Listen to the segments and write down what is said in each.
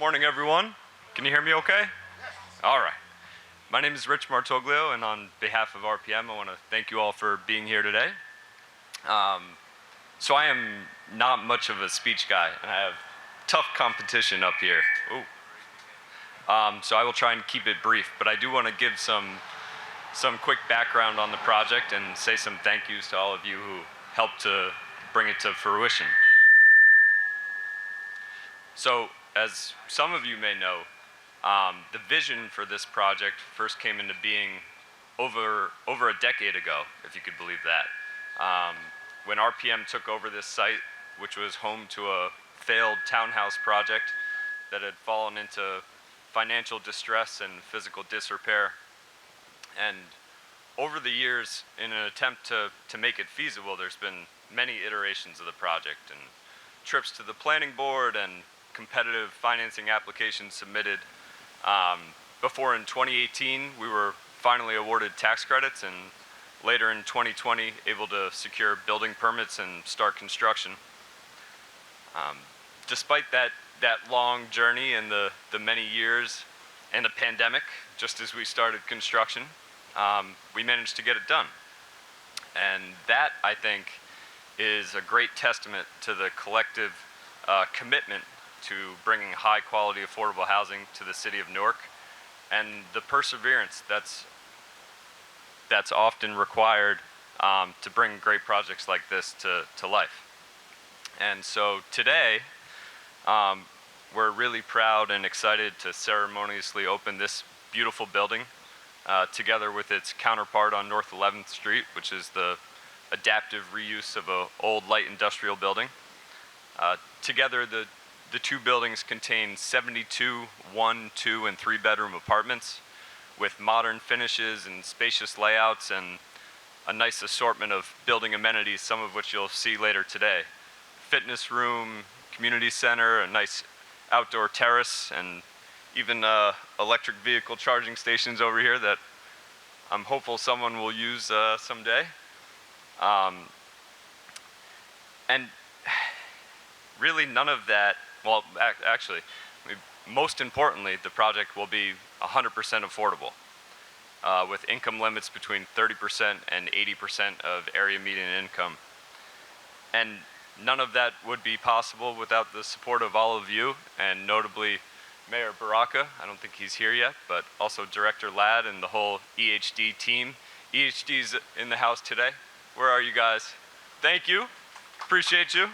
Morning, everyone. Can you hear me okay? All right. My name is Rich Martoglio, and on behalf of RPM, I want to thank you all for being here today. So I am not much of a speech guy, and I have tough competition up here. Ooh. So I will try and keep it brief, but I do want to give some quick background on the project and say some thank yous to all of you who helped to bring it to fruition. So, as some of you may know, the vision for this project first came into being over a decade ago, if you could believe that. When RPM took over this site, which was home to a failed townhouse project that had fallen into financial distress and physical disrepair. And over the years, in an attempt to make it feasible, there's been many iterations of the project and trips to the planning board and competitive financing applications submitted before in 2018 we were finally awarded tax credits, and later in 2020 able to secure building permits and start construction. Despite that long journey and the many years and a pandemic just as we started construction, we managed to get it done. And that, I think, is a great testament to the collective commitment to bringing high quality affordable housing to the city of Newark, and the perseverance that's often required to bring great projects like this to life. And so today, we're really proud and excited to ceremoniously open this beautiful building together with its counterpart on North 11th Street, which is the adaptive reuse of an old light industrial building. Together, the two buildings contain 72 1-, 2-, and 3-bedroom apartments with modern finishes and spacious layouts and a nice assortment of building amenities, some of which you'll see later today. Fitness room, community center, a nice outdoor terrace, and even electric vehicle charging stations over here that I'm hopeful someone will use someday. And really none of that, well, actually, most importantly, the project will be 100% affordable, with income limits between 30% and 80% of area median income. And none of that would be possible without the support of all of you, and notably Mayor Baraka. I don't think he's here yet, but also Director Ladd and the whole EHD team. EHD's in the house today. Where are you guys? Thank you. Appreciate you.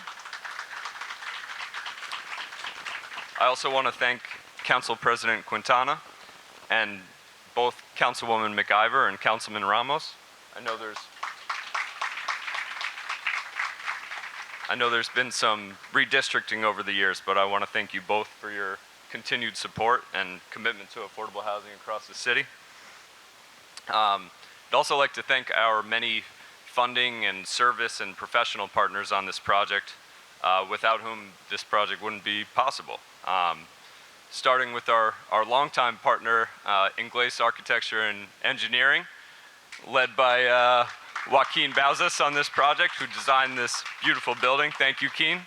I also want to thank Council President Quintana and both Councilwoman McIver and Councilman Ramos. I know there's been some redistricting over the years, but I want to thank you both for your continued support and commitment to affordable housing across the city. I'd also like to thank our many funding and service and professional partners on this project, without whom this project wouldn't be possible. Starting with our longtime partner, Ingles Architecture and Engineering, led by Joaquin Bauzas on this project, who designed this beautiful building. Thank you, Keen.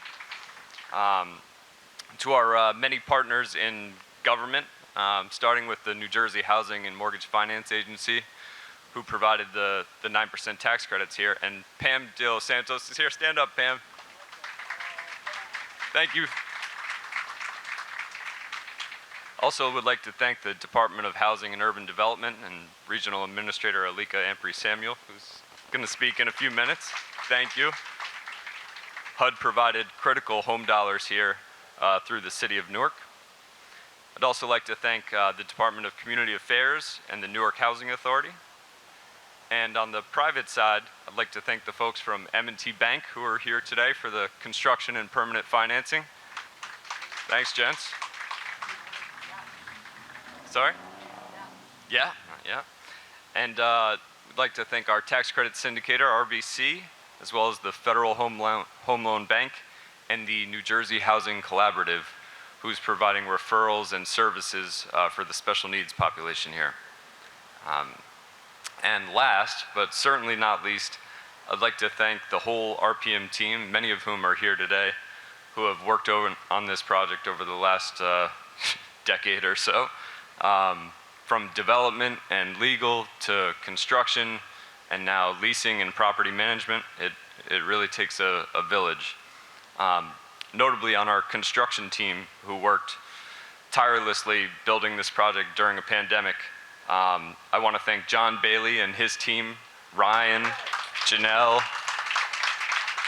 To our many partners in government, starting with the New Jersey Housing and Mortgage Finance Agency, who provided the 9% tax credits here. And Pam De Los Santos is here. Stand up, Pam. Thank you. Also would like to thank the Department of Housing and Urban Development and Regional Administrator Alika Ampry-Samuel, who's going to speak in a few minutes. Thank you. HUD provided critical home dollars here through the City of Newark. I'd also like to thank the Department of Community Affairs and the Newark Housing Authority. And on the private side, I'd like to thank the folks from M&T Bank who are here today for the construction and permanent financing. Thanks, gents. Sorry? Yeah. And we'd like to thank our tax credit syndicator, RBC, as well as the Federal Home Loan Bank and the New Jersey Housing Collaborative, who's providing referrals and services for the special needs population here. And last, but certainly not least, I'd like to thank the whole RPM team, many of whom are here today, who have worked on this project over the last decade or so. From development and legal to construction and now leasing and property management, it really takes a village. Notably on our construction team who worked tirelessly building this project during a pandemic, I want to thank John Bailey and his team, Ryan, Janelle,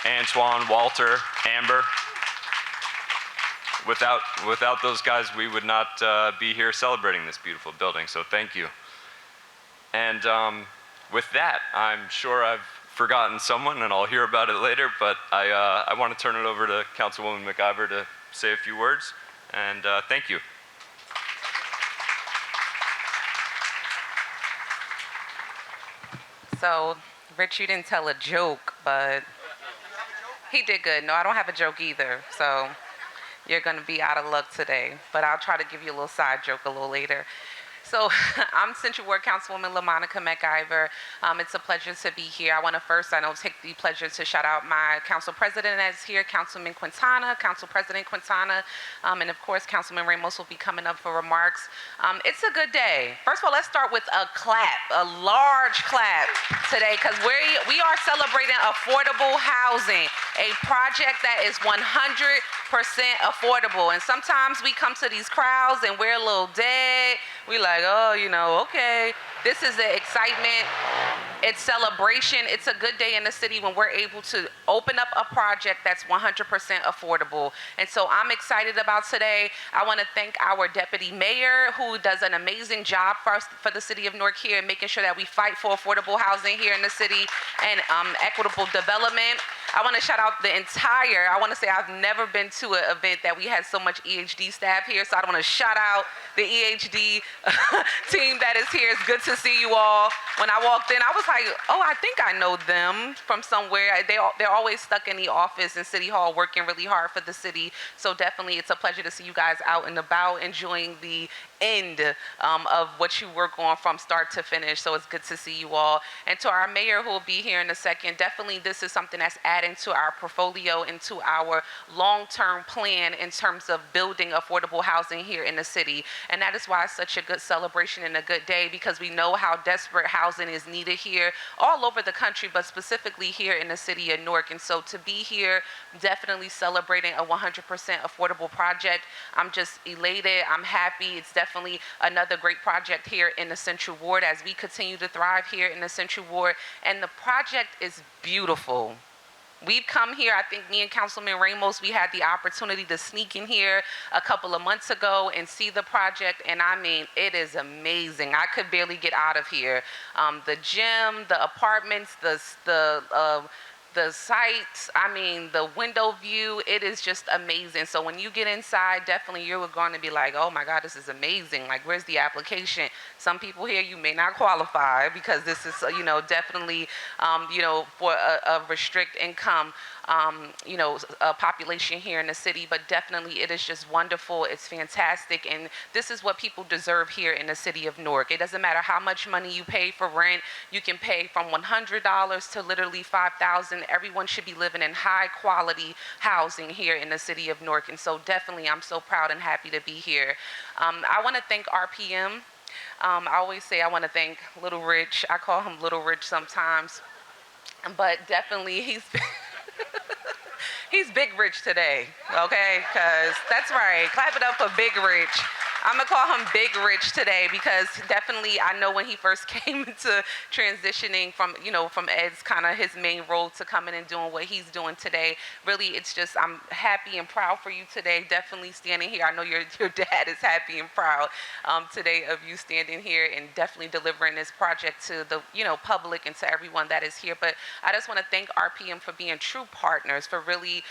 Antoine, Walter, Amber. Without those guys, we would not be here celebrating this beautiful building, so thank you. And with that, I'm sure I've forgotten someone, and I'll hear about it later, but I want to turn it over to Councilwoman McIver to say a few words, and thank you. So, Rich, you didn't tell a joke, but he did good. No, I don't have a joke either, so you're going to be out of luck today, but I'll try to give you a little side joke a little later. So I'm Central Ward Councilwoman Lantana McIver. It's a pleasure to be here. I want to first, take the pleasure to shout out my council president that's here, Councilman Quintana, Council President Quintana, and of course, Councilman Ramos will be coming up for remarks. It's a good day. First of all, let's start with a clap, a large clap today, because we are celebrating affordable housing, a project that is 100% affordable. And sometimes we come to these crowds and we're a little dead. We like, oh, okay. This is the excitement. It's celebration. It's a good day in the city when we're able to open up a project that's 100% affordable. And so I'm excited about today. I want to thank our deputy mayor who does an amazing job for the city of Newark here, making sure that we fight for affordable housing here in the city and equitable development. I want to shout out I want to say I've never been to an event that we had so much EHD staff here, so I want to shout out the EHD team that is here. It's good to see you all. When I walked in, I was like, oh, I think I know them from somewhere. They're always stuck in the office in City Hall working really hard for the city, so definitely it's a pleasure to see you guys out and about enjoying the end of what you work on from start to finish. So it's good to see you all. And to our mayor who will be here in a second, definitely this is something that's adding to our portfolio and to our long-term plan in terms of building affordable housing here in the city. And that is why it's such a good celebration and a good day, because we know how desperate housing is needed here all over the country, but specifically here in the city of Newark. And so to be here, definitely celebrating a 100% affordable project, I'm just elated. I'm happy. It's definitely another great project here in the Central Ward as we continue to thrive here in the Central Ward. And the project is beautiful. We've come here, I think me and Councilman Ramos, we had the opportunity to sneak in here a couple of months ago and see the project, and I mean, it is amazing. I could barely get out of here. The gym, the apartments, the sites, I mean, the window view, it is just amazing. So when you get inside, definitely you're going to be like, oh my God, this is amazing. Like, where's the application? Some people here, you may not qualify because this is, definitely, for a restrict income, population here in the city, but definitely it is just wonderful. It's fantastic. And this is what people deserve here in the city of Newark. It doesn't matter how much money you pay for rent. You can pay from $100 to literally $5,000. Everyone should be living in high quality housing here in the city of Newark. And so definitely I'm so proud and happy to be here. I want to thank RPM. I always say I want to thank Little Rich. I call him Little Rich sometimes, but definitely he's Big Rich today, okay? Because that's right. Clap it up for Big Rich. I'm gonna call him Big Rich today because definitely I know when he first came into transitioning from Ed's kind of his main role to coming and doing what he's doing today. Really, it's just I'm happy and proud for you today. Definitely standing here. I know your dad is happy and proud today of you standing here and definitely delivering this project to the public and to everyone that is here. But I just want to thank RPM for being true partners, for really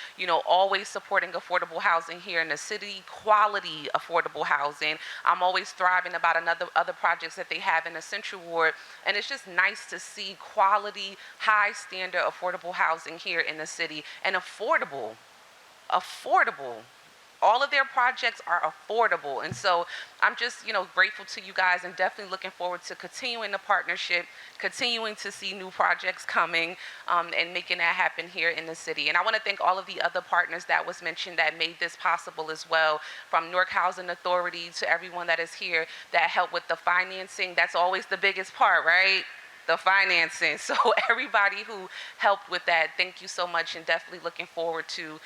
always supporting affordable housing here in the city, quality affordable housing. I'm always thriving about other projects that they have in the Central Ward, and it's just nice to see quality, high standard affordable housing here in the city, and affordable. all of their projects are affordable. And so I'm just, grateful to you guys and definitely looking forward to continuing the partnership, continuing to see new projects coming, and making that happen here in the city. And I want to thank all of the other partners that was mentioned that made this possible as well, from Newark Housing Authority to everyone that is here that helped with the financing. That's always the biggest part, right? The financing. So everybody who helped with that, thank you so much, and definitely looking forward to,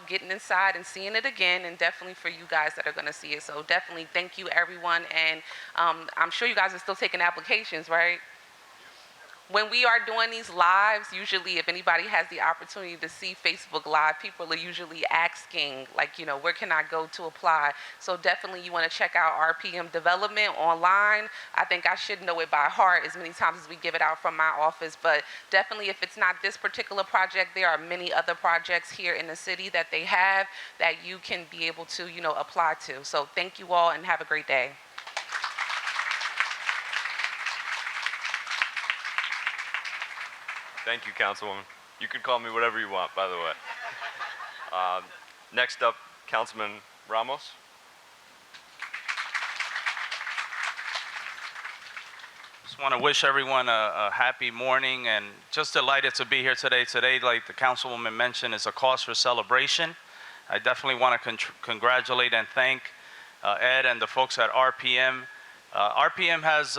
getting inside and seeing it again, and definitely for you guys that are going to see it. So definitely thank you, everyone. And I'm sure you guys are still taking applications, right? When we are doing these lives, usually if anybody has the opportunity to see Facebook Live, people are usually asking, like, where can I go to apply? So definitely you want to check out RPM Development online. I think I should know it by heart as many times as we give it out from my office, but definitely if it's not this particular project, there are many other projects here in the city that they have that you can be able to, apply to. So thank you all and have a great day. Thank you, Councilwoman. You can call me whatever you want, by the way. Next up, Councilman Ramos. Just want to wish everyone a happy morning and just delighted to be here today. Today, like the Councilwoman mentioned, is a cause for celebration. I definitely want to congratulate and thank Ed and the folks at RPM. RPM has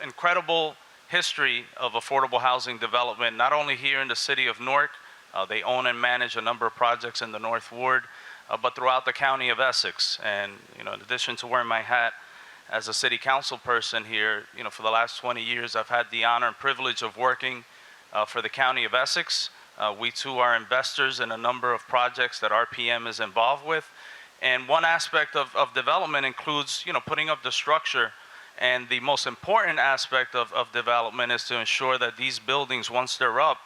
incredible history of affordable housing development, not only here in the city of Newark. They own and manage a number of projects in the North Ward, but throughout the county of Essex. And in addition to wearing my hat as a city council person here, for the last 20 years, I've had the honor and privilege of working for the county of Essex. We too are investors in a number of projects that RPM is involved with. And one aspect of development includes, putting up the structure. And the most important aspect of development is to ensure that these buildings, once they're up,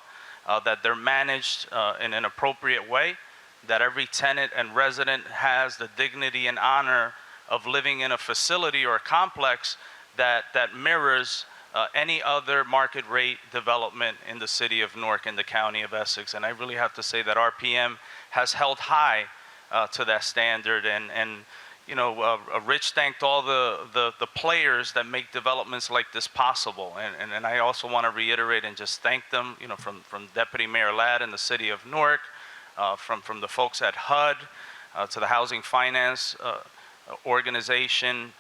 that they're managed in an appropriate way, that every tenant and resident has the dignity and honor of living in a facility or a complex that mirrors any other market rate development in the city of Newark and the county of Essex. And I really have to say that RPM has held high to that standard. And Rich thanked all the players that make developments like this possible. And I also want to reiterate and just thank them, from Deputy Mayor Ladd in the city of Newark, from the folks at HUD, to the Housing Finance Organization,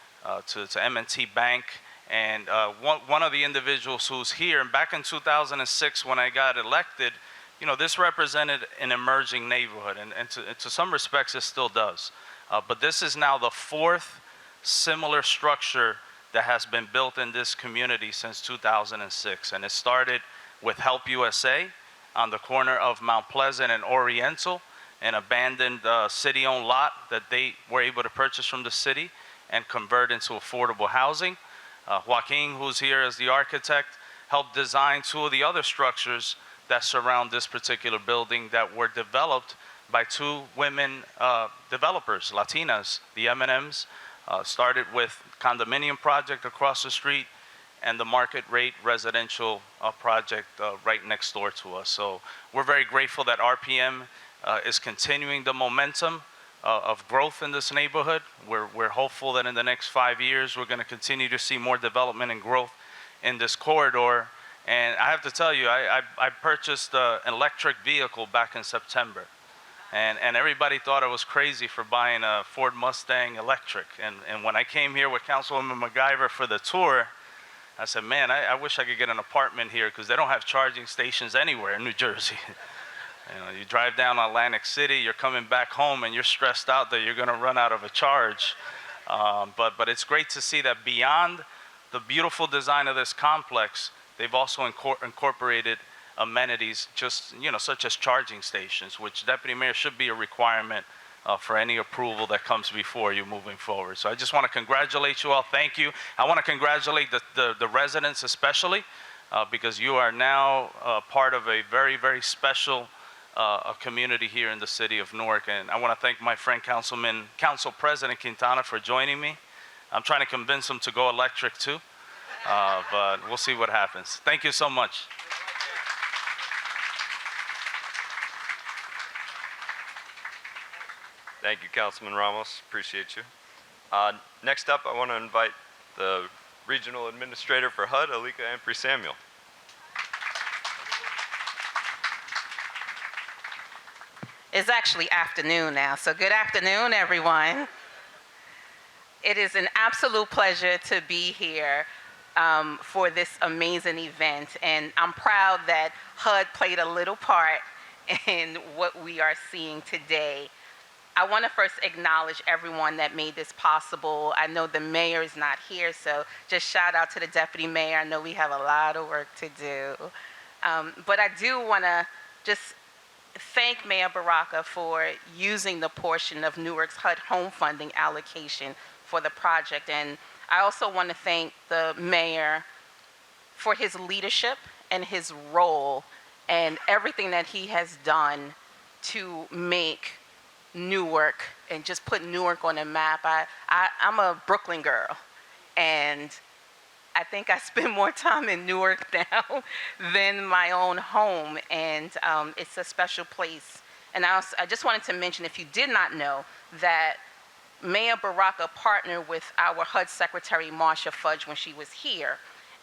to M&T Bank. And one of the individuals who's here, and back in 2006 when I got elected, this represented an emerging neighborhood, and to some respects it still does. But this is now the fourth similar structure that has been built in this community since 2006. And it started with Help USA on the corner of Mount Pleasant and Oriental, an abandoned city-owned lot that they were able to purchase from the city and convert into affordable housing. Joaquin, who's here as the architect, helped design two of the other structures that surround this particular building that were developed by two women developers, Latinas. The M&Ms started with condominium project across the street and the market rate residential project right next door to us. So we're very grateful that RPM is continuing the momentum of growth in this neighborhood. We're hopeful that in the next 5 years we're going to continue to see more development and growth in this corridor. And I have to tell you, I purchased an electric vehicle back in September. And everybody thought I was crazy for buying a Ford Mustang electric. And when I came here with Councilwoman MacGyver for the tour, I said, man, I wish I could get an apartment here because they don't have charging stations anywhere in New Jersey. You drive down Atlantic City, you're coming back home, and you're stressed out that you're going to run out of a charge. But it's great to see that beyond the beautiful design of this complex, they've also incorporated amenities, just such as charging stations, which Deputy Mayor should be a requirement for any approval that comes before you moving forward. So I just want to congratulate you all. Thank you. I want to congratulate the residents especially because you are now part of a very, very special community here in the city of Newark. And I want to thank my friend Council President Quintana for joining me. I'm trying to convince him to go electric too, but we'll see what happens. Thank you so much. Thank you, Councilman Ramos. Appreciate you. Next up, I want to invite the Regional Administrator for HUD, Alika Ampry-Samuel. It's actually afternoon now, so good afternoon, everyone. It is an absolute pleasure to be here for this amazing event, and I'm proud that HUD played a little part in what we are seeing today. I want to first acknowledge everyone that made this possible. I know the mayor is not here, so just shout out to the deputy mayor. I know we have a lot of work to do. But I do want to just thank Mayor Baraka for using the portion of Newark's HUD home funding allocation for the project. And I also want to thank the mayor for his leadership and his role and everything that he has done to make Newark and just put Newark on the map. I'm a Brooklyn girl, and I think I spend more time in Newark now than my own home, and it's a special place. And I just wanted to mention, if you did not know, that Mayor Baraka partnered with our HUD Secretary, Marsha Fudge, when she was here,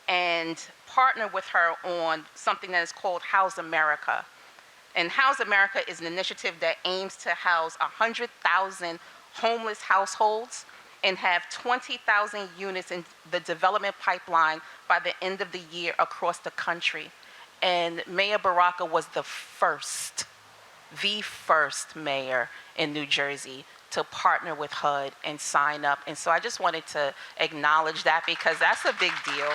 and partnered with her on something that is called House America. And House America is an initiative that aims to house 100,000 homeless households and have 20,000 units in the development pipeline by the end of the year across the country. And Mayor Baraka was the first mayor in New Jersey to partner with HUD and sign up. And so I just wanted to acknowledge that, because that's a big deal.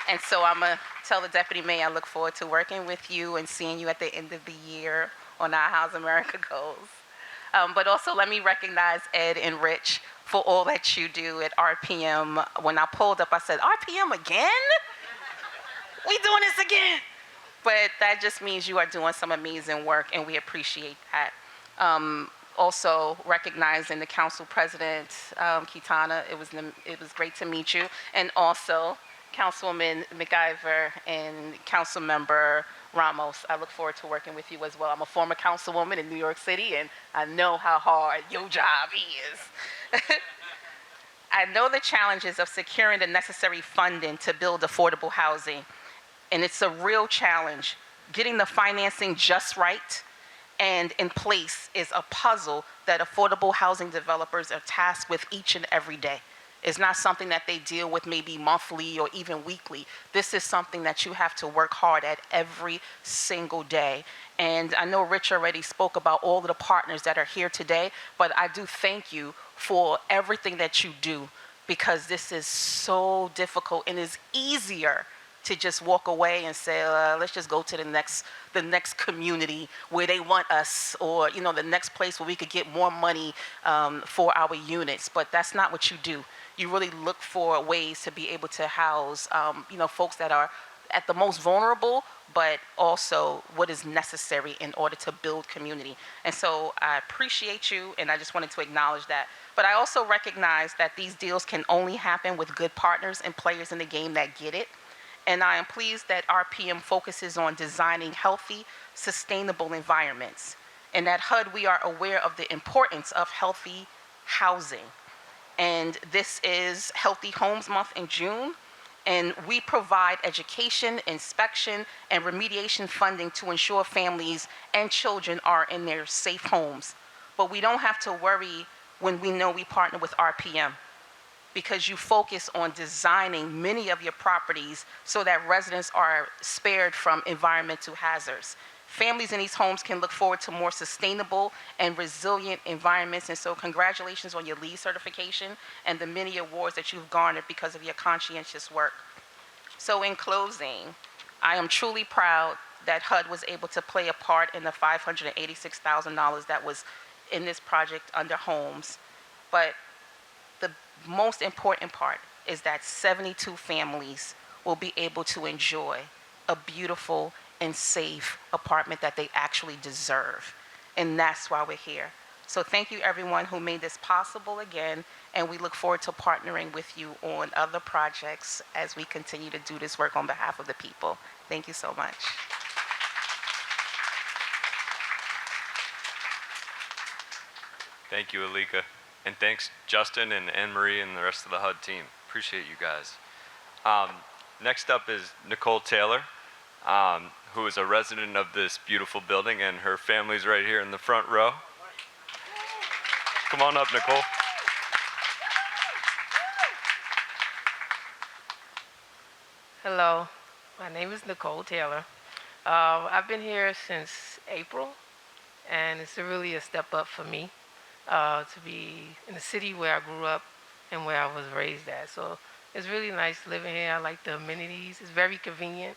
And so I'm going to tell the deputy mayor I look forward to working with you and seeing you at the end of the year on our House America goals. But also let me recognize Ed and Rich for all that you do at RPM. When I pulled up, I said, RPM again? We doing this again? But that just means you are doing some amazing work, and we appreciate that. Also recognizing the council president, Kitana, it was great to meet you. And also Councilwoman McIver and Councilmember Ramos. I look forward to working with you as well. I'm a former councilwoman in New York City, and I know how hard your job is. I know the challenges of securing the necessary funding to build affordable housing, and it's a real challenge. Getting the financing just right and in place is a puzzle that affordable housing developers are tasked with each and every day. It's not something that they deal with maybe monthly or even weekly. This is something that you have to work hard at every single day. And I know Rich already spoke about all of the partners that are here today, but I do thank you for everything that you do, because this is so difficult, and it's easier to just walk away and say, let's just go to the next community where they want us, or the next place where we could get more money for our units. But that's not what you do. You really look for ways to be able to house folks that are at the most vulnerable, but also what is necessary in order to build community. And so I appreciate you, and I just wanted to acknowledge that. But I also recognize that these deals can only happen with good partners and players in the game that get it. And I am pleased that RPM focuses on designing healthy, sustainable environments. And at HUD, we are aware of the importance of healthy housing. And this is Healthy Homes Month in June. And we provide education, inspection, and remediation funding to ensure families and children are in their safe homes. But we don't have to worry when we know we partner with RPM, because you focus on designing many of your properties so that residents are spared from environmental hazards. Families in these homes can look forward to more sustainable and resilient environments. And so congratulations on your LEED certification and the many awards that you've garnered because of your conscientious work. So in closing, I am truly proud that HUD was able to play a part in the $586,000 that was in this project under homes. But the most important part is that 72 families will be able to enjoy a beautiful and safe apartment that they actually deserve. And that's why we're here. So thank you everyone who made this possible again, and we look forward to partnering with you on other projects as we continue to do this work on behalf of the people. Thank you so much. Thank you, Alika. And thanks, Justin and Anne-Marie and the rest of the HUD team. Appreciate you guys. Next up is Nicole Taylor, who is a resident of this beautiful building, and her family's right here in the front row. Come on up, Nicole. Hello, my name is Nicole Taylor. I've been here since April, and it's really a step up for me to be in the city where I grew up and where I was raised at. So it's really nice living here. I like the amenities. It's very convenient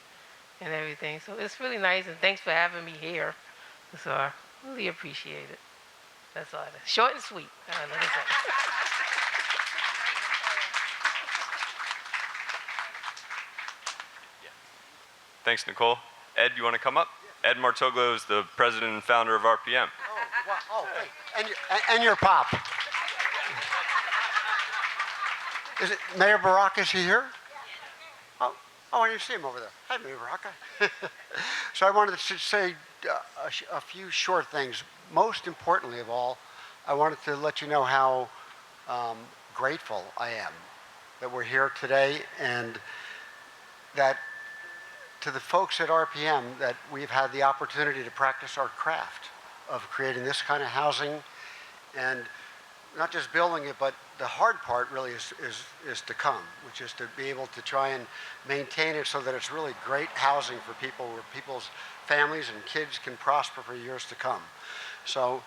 and everything. So it's really nice, and thanks for having me here. So I really appreciate it. That's all. Short and sweet. Like I said. Thanks, Nicole. Ed, you want to come up? Ed Martoglio is the president and founder of RPM. Oh, wow. Oh, hey. And your pop. Is it Mayor Baraka? Is he here? Oh, I didn't see him over there. Hi, Mayor Baraka. So I wanted to say a few short things. Most importantly of all, I wanted to let you know how grateful I am that we're here today, and that to the folks at RPM that we've had the opportunity to practice our craft of creating this kind of housing, and not just building it, but the hard part really is to come, which is to be able to try and maintain it so that it's really great housing for people, where people's families and kids can prosper for years to come. So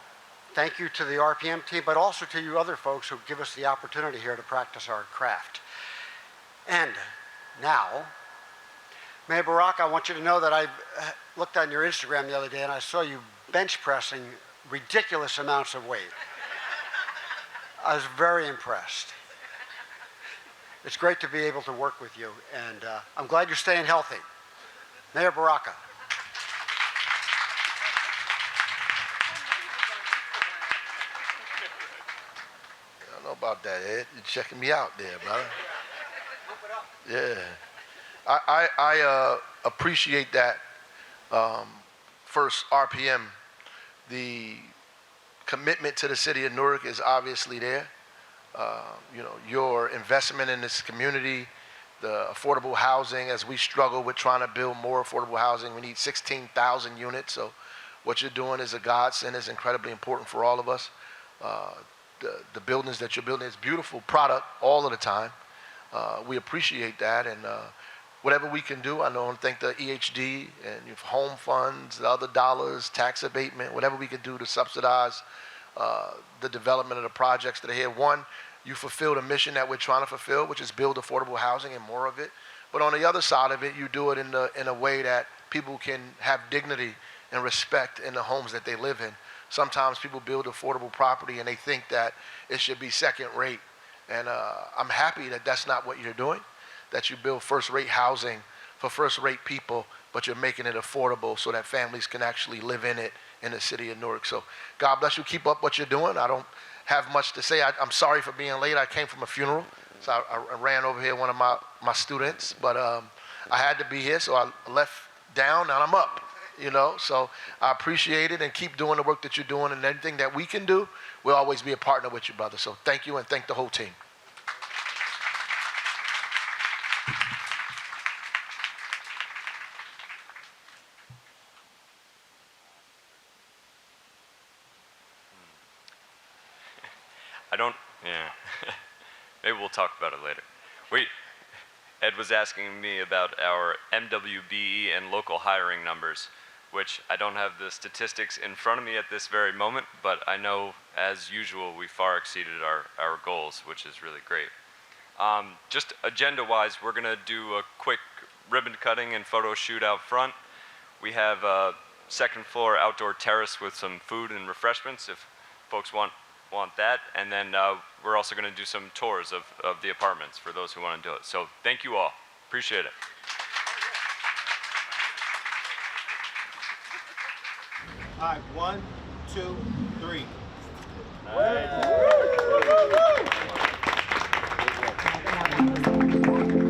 thank you to the RPM team, but also to you other folks who give us the opportunity here to practice our craft. And now, Mayor Baraka, I want you to know that I looked on your Instagram the other day and I saw you bench pressing ridiculous amounts of weight. I was very impressed. It's great to be able to work with you, and I'm glad you're staying healthy. Mayor Baraka. I don't know about that, Ed. You're checking me out there, brother. Yeah. I appreciate that. First, RPM, the commitment to the city of Newark is obviously there. Your investment in this community, the affordable housing, as we struggle with trying to build more affordable housing, we need 16,000 units. So what you're doing is a godsend. It's incredibly important for all of us. The buildings that you're building is beautiful product all of the time. We appreciate that, and whatever we can do, I think the EHD and your home funds, the other dollars, tax abatement, whatever we can do to subsidize the development of the projects that are here. One, you fulfill the mission that we're trying to fulfill, which is build affordable housing and more of it. But on the other side of it, you do it in a way that people can have dignity and respect in the homes that they live in. Sometimes people build affordable property and they think that it should be second rate. And I'm happy that that's not what you're doing, that you build first-rate housing for first-rate people, but you're making it affordable so that families can actually live in it in the city of Newark. So God bless you. Keep up what you're doing. I don't have much to say. I'm sorry for being late. I came from a funeral, so I ran over here, one of my students, but I had to be here, so I left down, and I'm up. So I appreciate it, and keep doing the work that you're doing, and anything that we can do, we'll always be a partner with you, brother. So thank you, and thank the whole team. Yeah. Maybe we'll talk about it later. Ed was asking me about our MWBE and local hiring numbers, which I don't have the statistics in front of me at this very moment, but I know, as usual, we far exceeded our goals, which is really great. Just agenda-wise, we're going to do a quick ribbon cutting and photo shoot out front. We have a second floor outdoor terrace with some food and refreshments if folks want that, and then we're also going to do some tours of the apartments for those who want to do it. So thank you all. Appreciate it. All right, 1, 2, 3. Nice.